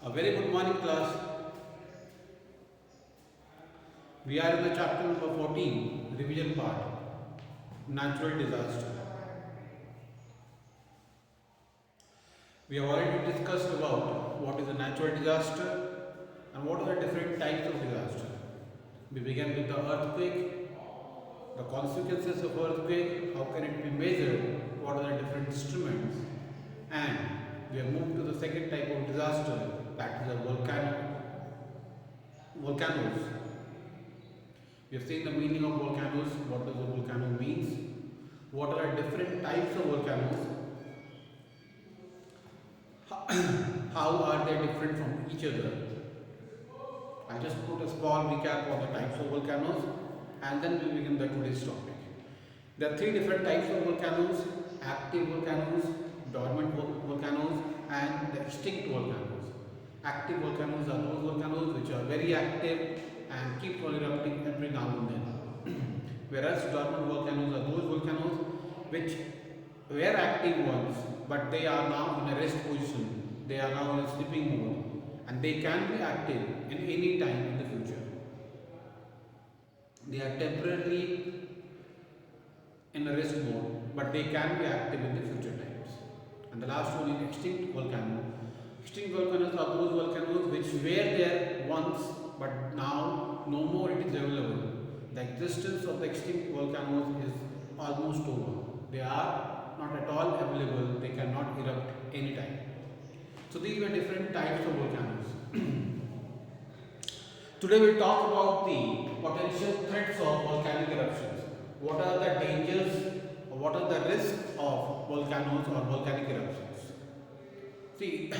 A very good morning, class. We are in the chapter number 14, revision part, natural disaster. We have already discussed about what is a natural disaster and what are the different types of disaster. We began with the earthquake, the consequences of earthquake, how can it be measured, what are the different instruments, and we have moved to the second type of disaster, that is a volcanoes. We have seen the meaning of volcanoes, what does a volcano means, what are the different types of volcanoes, how are they different from each other. I'll just put a small recap on the types of volcanoes and then we begin the today's topic. There are three different types of volcanoes: active volcanoes, dormant volcanoes, and the extinct volcanoes. Active volcanoes are those volcanoes which are very active and keep on erupting every now and then. Whereas dormant volcanoes are those volcanoes which were active ones but they are now in a rest position. They are now in a sleeping mode and they can be active in any time in the future. They are temporarily in a rest mode but they can be active in the future times. And the last one is extinct volcano. Extinct volcanoes are those volcanoes which were there once but now no more it is available. The existence of the extinct volcanoes is almost over. They are not at all available, they cannot erupt anytime. So these were different types of volcanoes. Today we will talk about the potential threats of volcanic eruptions. What are the dangers or what are the risks of volcanoes or volcanic eruptions? See,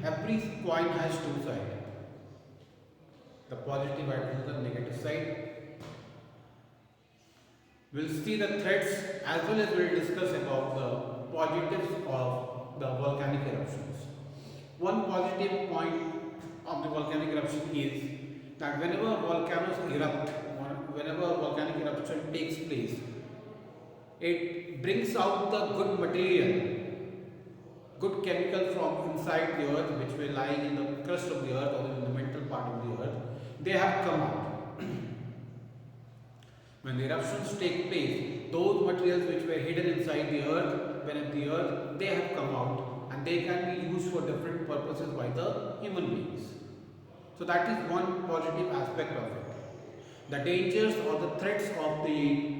every coin has two sides. The positive and the negative side. We'll see the threats as well as we'll discuss about the positives of the volcanic eruptions. One positive point of the volcanic eruption is that whenever volcanoes erupt, whenever volcanic eruption takes place, it brings out the good material, good chemical from inside the earth which were lying in the crust of the earth or in the mantle part of the earth. They have come out. When the eruptions take place, those materials which were hidden inside the earth, beneath the earth, they have come out and they can be used for different purposes by the human beings. So that is one positive aspect of it. The dangers or the threats of the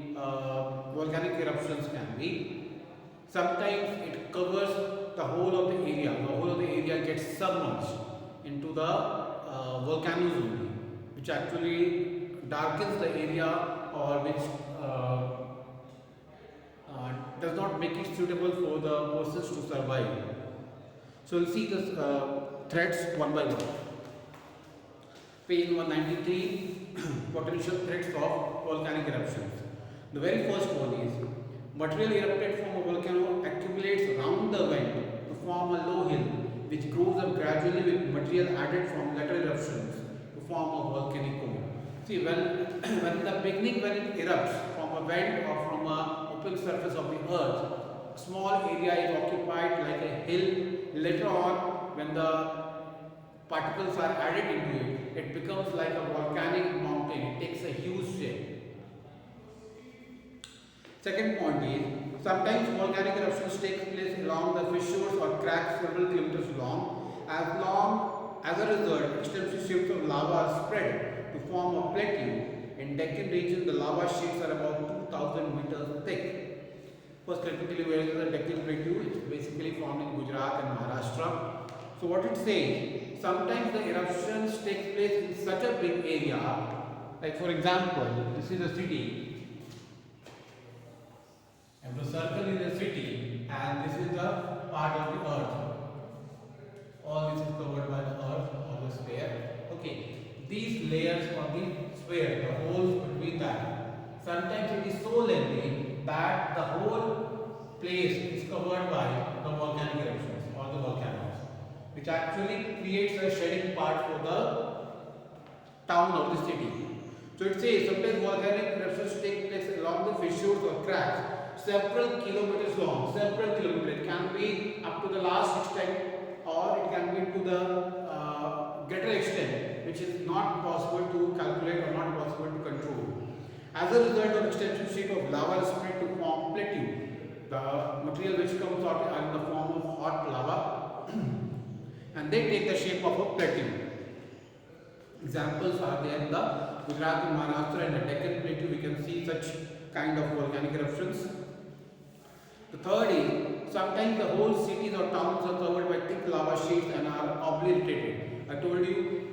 volcanic eruptions can be, sometimes it covers the whole of the area. The whole of the area gets submerged into the volcanoes only, which actually darkens the area or which does not make it suitable for the persons to survive. So we'll see the threats one by one. Page 193, potential threats of volcanic eruptions. The very first one is, material erupted from a volcano accumulates around the vent to form a low hill which grows up gradually with material added from later eruptions to form a volcanic cone. See, when in the beginning when it erupts from a vent or from a open surface of the earth, a small area is occupied like a hill. Later on, when the particles are added into it, it becomes like a volcanic mountain. It takes a huge shape. Second point is, sometimes volcanic eruptions take place along the fissures or cracks several kilometers long. As a result, extensive sheets of lava are spread to form a plateau. In Deccan region, the lava sheets are about 2000 meters thick. First, let me tell you where is the Deccan Plateau. It's basically found in Gujarat and Maharashtra. So what it says, sometimes the eruptions take place in such a big area, like for example, this is a city, and the circle is a city, and this is the part of the earth. All this is covered by the earth or the sphere. Okay, these layers of the sphere, the holes between that, sometimes it is so lengthy that the whole place is covered by the volcanic eruptions or the volcanoes, which actually creates a shading part for the town or the city. So it says sometimes volcanic eruptions take place along the fissures or cracks several kilometers long. Several kilometers. It can be up to the last extent or it can be to the as a result of extensive sheet of lava is spread to form plateau. The material which comes out in the form of hot lava and they take the shape of a plateau. Examples are there in the Gujarat and Maharashtra and the Deccan Plateau. We can see such kind of volcanic eruptions. The third is sometimes the whole cities or towns are covered by thick lava sheets and are obliterated. I told you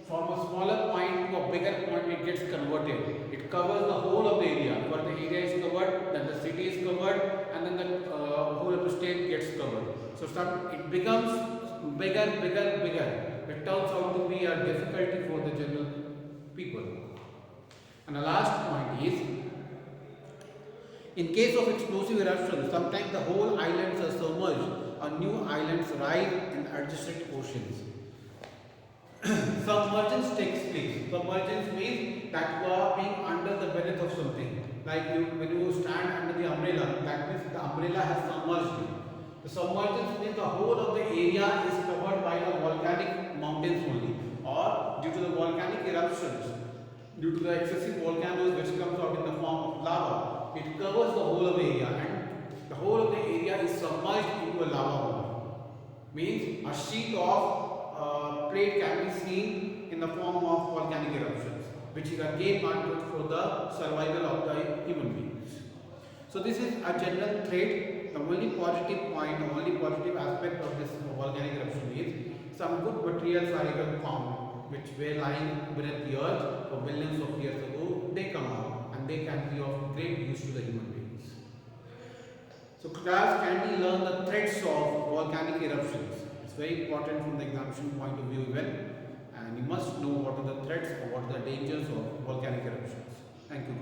from a smaller point to a bigger point it gets converted. It covers the whole of the area. Where the area is covered, then the city is covered, and then the whole of the state gets covered. So it becomes bigger. It turns out to be a difficulty for the general people. And the last point is, in case of explosive eruption, sometimes the whole islands are submerged or new islands rise in adjacent oceans. Submergence takes place. Submergence means that you are being under the beneath of something. Like when you stand under the umbrella, that means the umbrella has submerged you. The submergence means the whole of the area is covered by the volcanic mountains only, or due to the volcanic eruptions, due to the excessive volcanoes which comes out in the form of lava, it covers the whole of the area and the whole of the area is submerged into a lava pool. Means a sheet of plate can be seen in the form of volcanic eruptions, which is again not good for the survival of the human beings. So this is a general threat. The only positive point, the only positive aspect of this volcanic eruption is some good materials are even found, which were lying beneath the earth for billions of years ago. They come out and they can be of great use to the human beings. So class, can we learn the threats of volcanic eruptions? It's very important from the examination point of view even, and you must know what are the threats or what are the dangers of volcanic eruptions. Thank you.